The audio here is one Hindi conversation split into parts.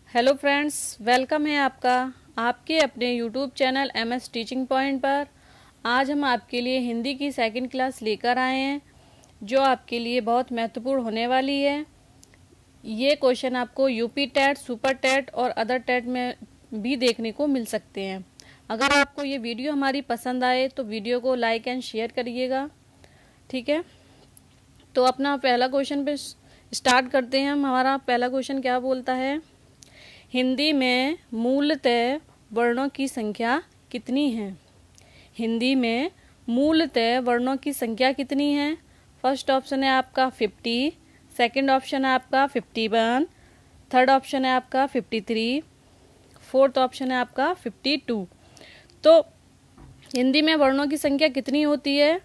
हेलो फ्रेंड्स, वेलकम है आपका आपके अपने YouTube channel MS teaching point पर। आज हम आपके लिए हिंदी की सेकंड क्लास लेकर आए हैं जो आपके लिए बहुत महत्वपूर्ण होने वाली है। ये क्वेश्चन आपको यूपी टेट, सुपर टेट और अदर टेट में भी देखने को मिल सकते हैं। अगर आपको ये वीडियो हमारी पसंद आए तो वीडियो को लाइक एंड शेयर करिएगा, ठीक है। तो अपना पहला क्वेश्चन पे स्टार्ट करते हैं। हमारा पहला क्वेश्चन क्या बोलता है, हिंदी में मूलतः वर्णों की संख्या कितनी है। हिंदी में मूलतः वर्णों की संख्या कितनी है। फर्स्ट ऑप्शन है आपका 50, सेकंड ऑप्शन है आपका 51, थर्ड ऑप्शन है आपका 53, फोर्थ ऑप्शन है आपका 52। तो हिंदी में वर्णों की संख्या कितनी होती है,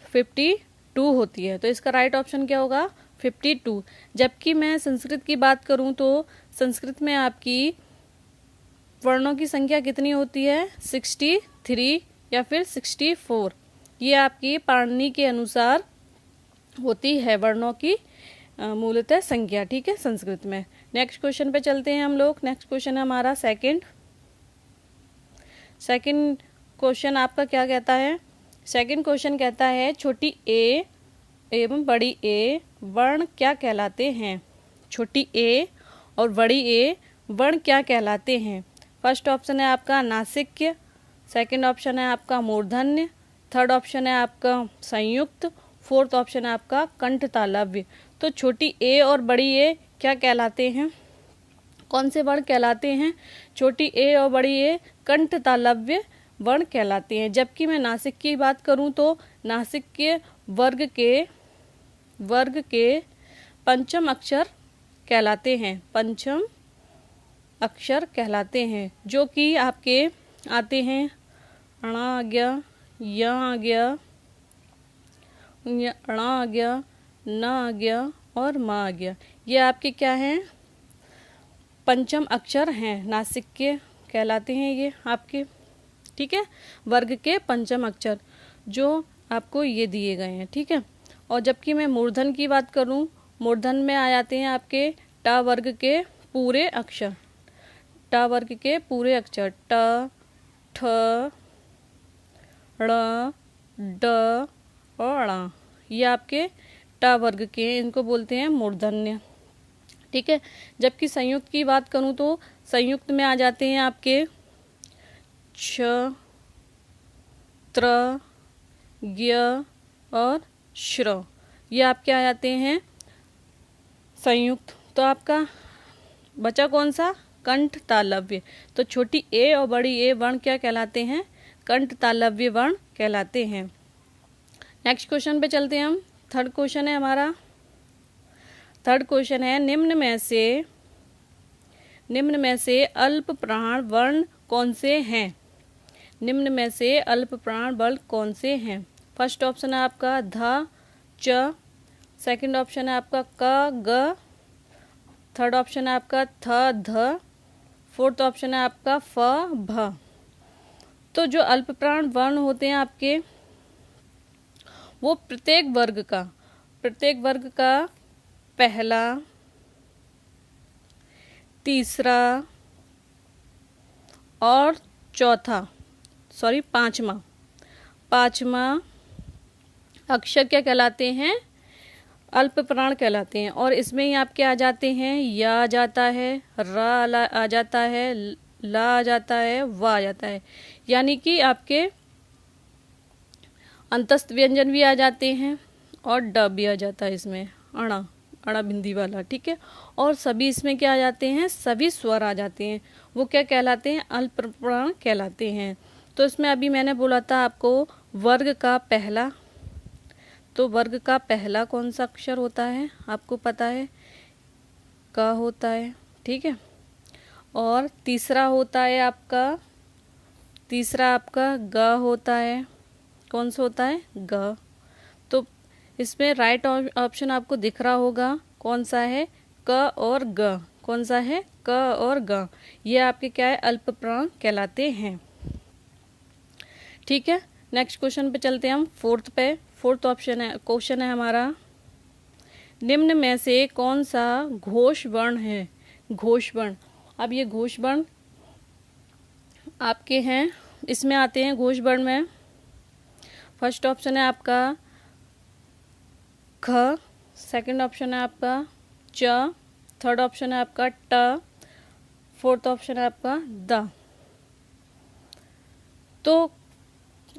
52 होती है। तो इसका राइट ऑप्शन क्या होगा, 52। जबकि मैं संस्कृत की बात करूं तो संस्कृत में आपकी वर्णों की संख्या कितनी होती है, 63 या फिर 64। ये आपकी पाणिनि के अनुसार होती है वर्णों की मूलतः संख्या, ठीक है, संस्कृत में। नेक्स्ट क्वेश्चन पे चलते हैं हम लोग। नेक्स्ट क्वेश्चन है हमारा सेकंड क्वेश्चन आपका क्या कहता है। सेकंड क्वेश्चन कहता है छोटी ए एवं बड़ी ए वर्ण क्या कहलाते हैं। छोटी ए और बड़ी ए वर्ण क्या कहलाते हैं। फर्स्ट ऑप्शन है आपका नासिक्य, सेकंड ऑप्शन है आपका मूर्धन्य, थर्ड ऑप्शन है आपका संयुक्त, फोर्थ ऑप्शन है आपका कंठ तालव्य। तो छोटी ए और बड़ी ए क्या कहलाते हैं, कौन से वर्ण कहलाते हैं। छोटी ए और बड़ी ए कंठ तालव्य वर्ण कहलाते हैं। जबकि मैं नासिक की बात करूं तो नासिक के वर्ग के पंचम अक्षर कहलाते हैं, पंचम अक्षर कहलाते हैं, जो कि आपके आते हैं अणा आ गया, य आ गया, अणा आ गया, न आ गया और म आ गया। ये आपके क्या हैं, पंचम अक्षर हैं, नासिक के कहलाते हैं ये आपके, ठीक है, वर्ग के पंचम अक्षर जो आपको ये दिए गए हैं, ठीक है। और जबकि मैं मूर्धन की बात करूं, मूर्धन में आ जाते हैं आपके ट वर्ग के पूरे अक्षर, ट वर्ग के पूरे अक्षर, ट, ठ, ड़, ड और ण। ये आपके ट वर्ग के, इनको बोलते हैं मूर्धन्य, ठीक है। जबकि संयुक्त की बात करूं तो संयुक्त में आ जाते हैं आपके छ, त्र, ज्ञ और श्र। ये आपके आ जाते हैं संयुक्त। तो आपका बचा कौन सा, कंठ तालव्य। तो छोटी ए और बड़ी ए वर्ण क्या कहलाते हैं, कंठ तालव्य वर्ण कहलाते हैं। नेक्स्ट क्वेश्चन पे चलते हैं हम। थर्ड क्वेश्चन है हमारा। थर्ड क्वेश्चन है निम्न में से अल्प प्राण वर्ण कौन से हैं। निम्न में से अल्प प्राण वर्ण कौन से हैं। फर्स्ट ऑप्शन है आपका ध, च, सेकंड ऑप्शन है आपका क, ग, थर्ड ऑप्शन है आपका थ, ध, फोर्थ ऑप्शन है आपका फ, भ। तो जो अल्प प्राण वर्ण होते हैं आपके, वो प्रत्येक वर्ग का पहला, तीसरा और पांचवा अक्षर क्या कहलाते हैं, अल्प प्राण कहलाते हैं। और इसमें ही आपके आ जाते हैं या आ जाता है, र आ जाता है, ला आ जाता है, व आ जाता है। यानी कि आपके अंतस्थ व्यंजन भी आ जाते हैं और ड भी आ जाता है इसमें, अणा बिंदी वाला, ठीक है। और सभी इसमें क्या आ जाते हैं, सभी स्वर आ जाते हैं। वो क्या कहलाते हैं, अल्प प्राण कहलाते हैं। तो इसमें अभी मैंने बोला था आपको वर्ग का पहला, तो वर्ग का पहला कौन सा अक्षर होता है, आपको पता है क होता है, ठीक है। और तीसरा आपका ग होता है, कौन सा होता है, ग। तो इसमें राइट ऑप्शन आपको दिख रहा होगा, कौन सा है, क और ग। कौन सा है, क और ग। ये आपके क्या है, अल्प प्राण कहलाते हैं, ठीक है। नेक्स्ट क्वेश्चन पे चलते हैं हम। फोर्थ क्वेश्चन है हमारा, निम्न में से कौन सा घोष वर्ण है। घोष वर्ण, अब ये घोष वर्ण आपके हैं, इसमें आते हैं घोष वर्ण में। फर्स्ट ऑप्शन है आपका ख, सेकंड ऑप्शन है आपका च, थर्ड ऑप्शन है आपका ट, फोर्थ ऑप्शन है आपका द। तो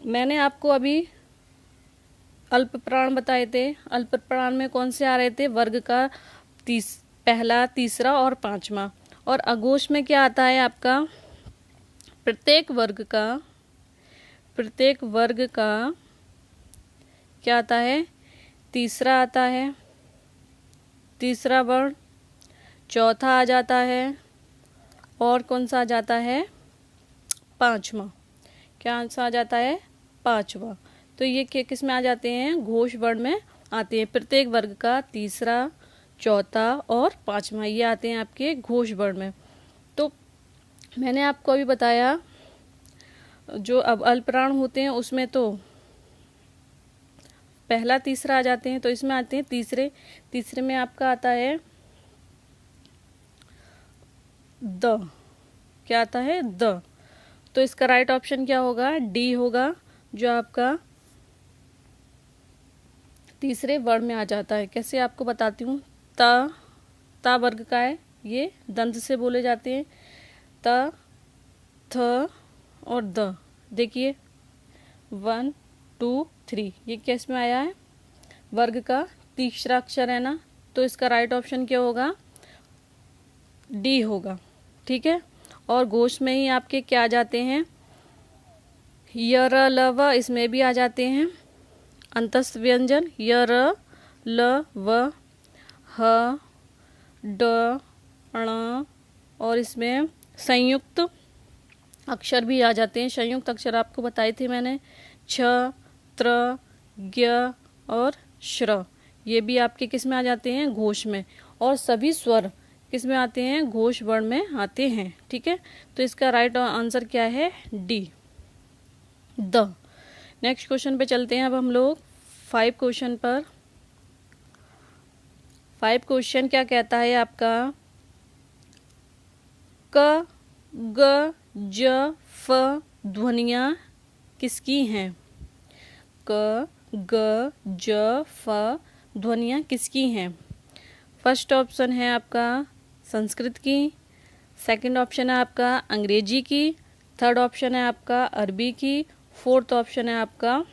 मैंने आपको अभी अल्प प्राण बताए थे। अल्प प्राण में कौन से आ रहे थे? वर्ग का पहला, तीसरा और पांचवा। और अघोष में क्या आता है आपका? प्रत्येक वर्ग का क्या आता है? तीसरा आता है, तीसरा वर्ण, चौथा आ जाता है और कौन सा आ जाता है? पांचवा। क्या सा आ जाता है? पांचवा। तो ये किस में आ जाते हैं? घोष वर्ण में आते हैं। प्रत्येक वर्ग का तीसरा, चौथा और पांचवा ये आते हैं आपके घोष वर्ण में। तो मैंने आपको अभी बताया जो अब अल्पप्राण होते हैं उसमें तो पहला, तीसरा आ जाते हैं, तो इसमें आते हैं तीसरे में आपका आता है द। क्या आता है? द। तो इसका राइट ऑप्शन क्या होगा? डी होगा, जो आपका तीसरे वर्ण में आ जाता है। कैसे आपको बताती हूँ। ता वर्ग का है, ये दंत से बोले जाते हैं। त, थ और द। देखिए 1 2 3 ये किस में आया है? वर्ग का तीसरा अक्षर है ना, तो इसका राइट ऑप्शन क्या होगा? डी होगा। ठीक है। और घोष में ही आपके क्या आ जाते हैं? य, र, ल, व इसमें भी आ जाते हैं अंतस्थ व्यंजन। य, र, ल, व, ह, ड, ण और इसमें संयुक्त अक्षर भी आ जाते हैं। संयुक्त अक्षर आपको बताए थे मैंने, छ, त्र, ज्ञ और श्र। ये भी आपके किस में आ जाते हैं? घोष में। और सभी स्वर किस में आते हैं? घोष वर्ण में आते हैं। ठीक है। तो इसका राइट आंसर क्या है? D, the. नेक्स्ट क्वेश्चन पे चलते हैं अब हम लोग 5 क्वेश्चन पर। 5 क्वेश्चन क्या कहता है आपका? क, ग, ज, फ ध्वनियाँ किसकी हैं? क, ग, ज, फ ध्वनियाँ किसकी हैं? फर्स्ट ऑप्शन है आपका संस्कृत की, सेकंड ऑप्शन है आपका अंग्रेजी की, थर्ड ऑप्शन है आपका अरबी की, फोर्थ ऑप्शन है आपका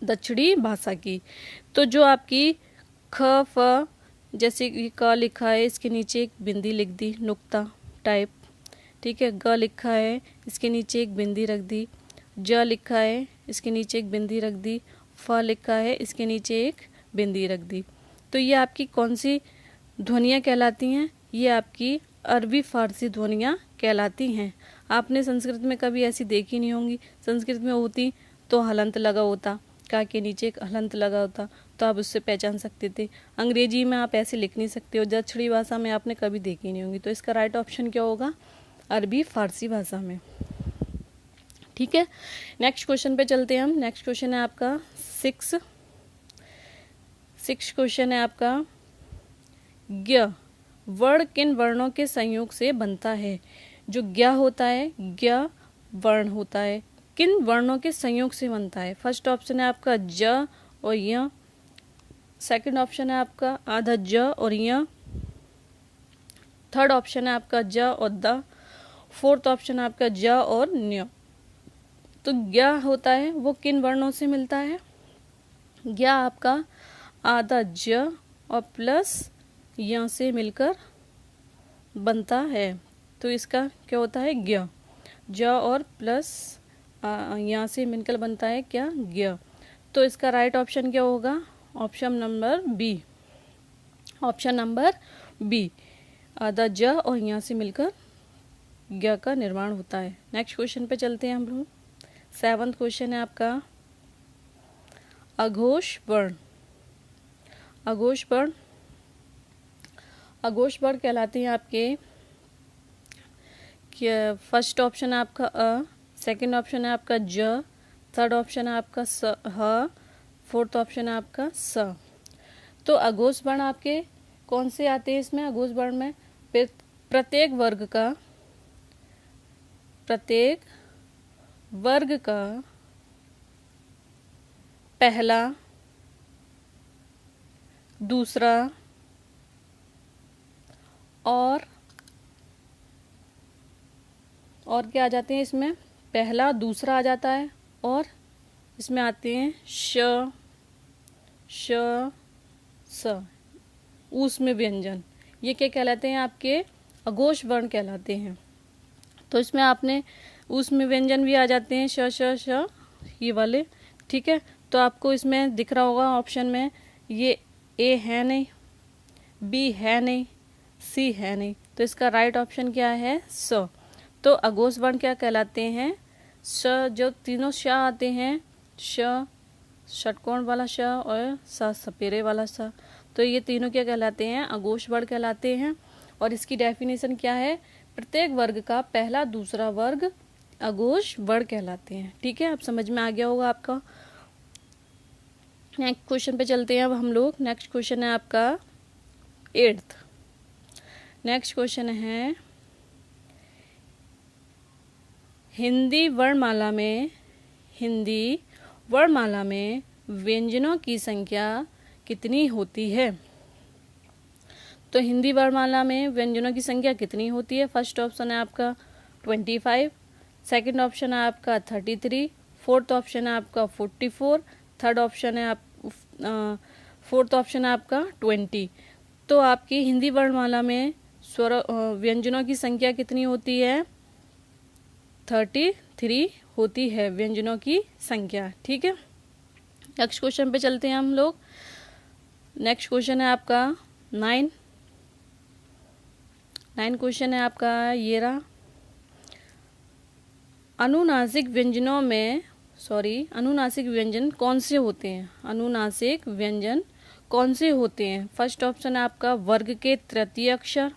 दक्षिणी भाषा की। तो जो आपकी ख, फ, जैसे क लिखा है इसके नीचे एक बिंदी लिख दी, नुक्ता टाइप। ठीक है। ग लिखा है इसके नीचे एक बिंदी रख दी, ज लिखा है इसके नीचे एक बिंदी रख दी, फ लिखा है इसके नीचे एक बिंदी रख दी। तो ये आपकी कौन सी ध्वनियाँ कहलाती हैं? ये आपकी अरबी फारसी ध्वनियाँ कहलाती हैं। आपने संस्कृत में कभी ऐसी देखी नहीं होंगी। संस्कृत में होती तो हलंत लगा होता, का के नीचे एक हलंत लगा होता, तो आप उससे पहचान सकते थे। अंग्रेजी में आप ऐसे लिख नहीं सकते हो। दक्षिणी भाषा में आपने कभी देखी नहीं होगी। तो इसका राइट ऑप्शन क्या होगा? अरबी फारसी भाषा में। ठीक है। नेक्स्ट क्वेश्चन पे चलते हैं हम। नेक्स्ट क्वेश्चन है आपका 6 क्वेश्चन है आपका ज्ञ वर्ण किन वर्णों के संयोग से बनता है? जो ज्ञ होता है, ज्ञ वर्ण होता है, किन वर्णों के संयोग से बनता है? फर्स्ट ऑप्शन है आपका ज और य, सेकंड ऑप्शन है आपका आधा ज और य, थर्ड ऑप्शन है आपका ज और द, फोर्थ ऑप्शन है आपका ज और न्य। तो ज्ञ होता है वो किन वर्णों से मिलता है? ज्ञ आपका आधा ज और प्लस य से मिलकर बनता है। तो इसका क्या होता है? ज्ञ। ज और प्लस यहाँ से मिलकर बनता है क्या? ज्ञ। तो इसका राइट ऑप्शन क्या होगा? Option number B. Option number B, आधा ज और यहाँ से मिलकर ज्ञ का निर्माण होता है। नेक्स्ट क्वेश्चन पे चलते हैं हम लोग। 7th क्वेश्चन है आपका अघोष वर्ण। अघोष वर्ण कहलाते हैं आपके फर्स्ट ऑप्शन है आपका अ, सेकंड ऑप्शन है आपका ज, थर्ड ऑप्शन है आपका स, ह, फोर्थ ऑप्शन है आपका स। तो अघोष वर्ण आपके कौन से आते हैं इसमें? अघोष वर्ण में प्रत्येक वर्ग का पहला, दूसरा और क्या आ जाते हैं इसमें, पहला दूसरा आ जाता है, और इसमें आते हैं श, स, ऊष्म में व्यंजन। ये क्या कहलाते हैं, आपके अघोष वर्ण कहलाते हैं। तो इसमें आपने ऊष्म में व्यंजन भी आ जाते हैं, श, ये वाले, ठीक है। तो आपको इसमें दिख रहा होगा ऑप्शन में, ये ए है नहीं, बी है नहीं, सी है नहीं, तो इसका राइट ऑप्शन क्या है, स। तो अघोष वर्ण क्या कहलाते हैं, श, जो तीनों श आते हैं, श, षटकोण वाला श और स, सपेरे वाला स, तो ये तीनों क्या कहलाते हैं, अघोष वर्ण कहलाते हैं। और इसकी डेफिनेशन क्या है, प्रत्येक वर्ग का पहला दूसरा वर्ग अघोष वर्ण कहलाते हैं। ठीक है, अब समझ में आ गया होगा आपका। नेक्स्ट क्वेश्चन पे चलते हैं अब हम लोग। नेक्स्ट क्वेश्चन है आपका 8th। नेक्स्ट क्वेश्चन है, हिंदी वर्णमाला में व्यंजनों की संख्या कितनी होती है। तो हिंदी वर्णमाला में व्यंजनों की संख्या कितनी होती है। फर्स्ट ऑप्शन है आपका 25, सेकंड ऑप्शन है आपका 33, फोर्थ ऑप्शन है आपका 44, थर्ड ऑप्शन है फोर्थ ऑप्शन है आपका 20। तो आपकी हिंदी वर्णमाला में व्यंजनों की संख्या कितनी होती है, 33 होती है व्यंजनों की संख्या। ठीक है, नेक्स्ट क्वेश्चन पे चलते हैं हम लोग। नेक्स्ट क्वेश्चन है आपका 9 क्वेश्चन है आपका ये रहा। अनुनासिक व्यंजन कौन से होते हैं। अनुनासिक व्यंजन कौन से होते हैं। फर्स्ट ऑप्शन है आपका वर्ग के तृतीय अक्षर,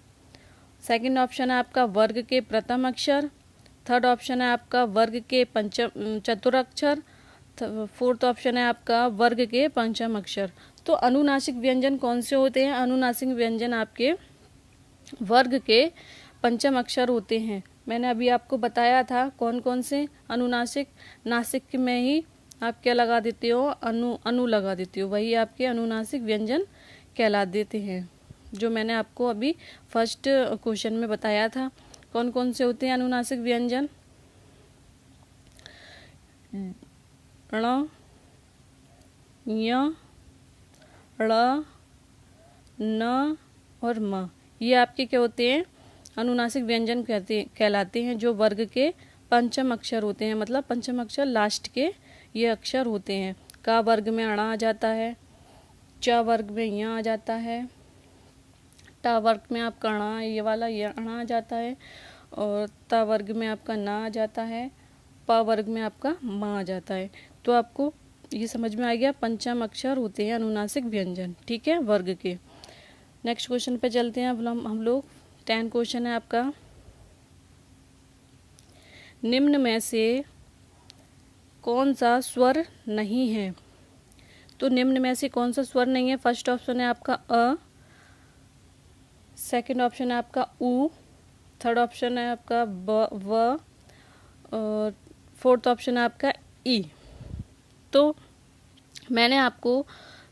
सेकंड ऑप्शन है आपका वर्ग के प्रथम अक्षर, थर्ड ऑप्शन है आपका वर्ग के चतुरक्षर, फोर्थ ऑप्शन है आपका वर्ग के पंचम अक्षर। तो अनुनासिक व्यंजन कौन से होते हैं। अनुनासिक व्यंजन आपके वर्ग के पंचम अक्षर होते हैं। मैंने अभी आपको बताया था कौन कौन से अनुनासिक, नासिक में ही आप क्या लगा देते हो, अनु लगा देते हो, वही आपके अनुनासिक व्यंजन कहला देते हैं, जो मैंने आपको अभी फर्स्ट क्वेश्चन में बताया था। कौन कौन से होते हैं अनुनासिक व्यंजन, ण, य, ड़, न और म, ये आपके क्या होते हैं, अनुनासिक व्यंजन कहलाते हैं, जो वर्ग के पंचम अक्षर होते हैं, मतलब पंचम अक्षर लास्ट के ये अक्षर होते हैं। का वर्ग में अणा आ जाता है, च वर्ग में य आ जाता है, टा वर्ग में आपका अणा ये वाला ये अणा आ जाता है, और ता वर्ग में आपका ना आ जाता है, प वर्ग में आपका मा आ जाता है। तो आपको ये समझ में आ गया, पंचम अक्षर होते हैं अनुनासिक व्यंजन, ठीक है, वर्ग के। नेक्स्ट क्वेश्चन पे चलते हैं अब हम लोग। 10 क्वेश्चन है आपका, निम्न में से कौन सा स्वर नहीं है। तो निम्न में से कौन सा स्वर नहीं है। फर्स्ट ऑप्शन है आपका अ, सेकंड ऑप्शन है आपका उ, थर्ड ऑप्शन है आपका ब, व, और फोर्थ ऑप्शन है आपका ई। तो मैंने आपको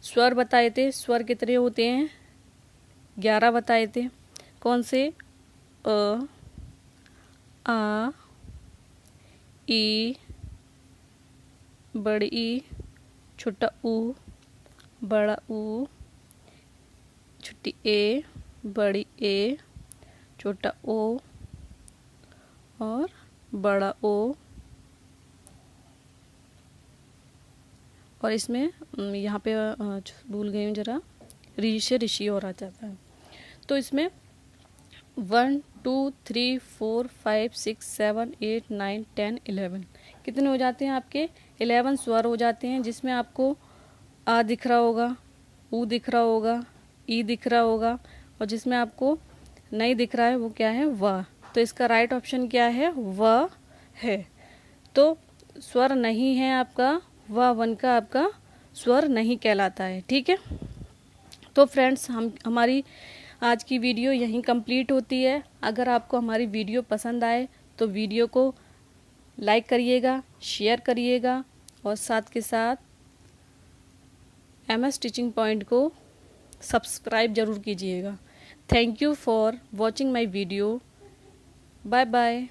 स्वर बताए थे, स्वर कितने होते हैं, 11 बताए थे। कौन से, अ, आ, ई, बड़ी ई, छोटा ऊ, बड़ा ऊ, छोटी ए, बड़ी ए, छोटा ओ और बड़ा ओ, और इसमें यहाँ पे भूल गई हूँ जरा, ऋषि से ऋषि और आ जाता है। तो इसमें 1 2 3 4 5 6 7 8 9 10 11 कितने हो जाते हैं आपके, 11 स्वर हो जाते हैं, जिसमें आपको आ दिख रहा होगा, ऊ दिख रहा होगा, ई दिख रहा होगा, और जिसमें आपको नहीं दिख रहा है वो क्या है, व। तो इसका राइट ऑप्शन क्या है, व है। तो स्वर नहीं है आपका, व वन का आपका स्वर नहीं कहलाता है। ठीक है, तो फ्रेंड्स हमारी आज की वीडियो यहीं कंप्लीट होती है। अगर आपको हमारी वीडियो पसंद आए तो वीडियो को लाइक करिएगा, शेयर करिएगा और साथ के साथ MS टीचिंग पॉइंट को सब्सक्राइब ज़रूर कीजिएगा। Thank you for watching my video. Bye bye.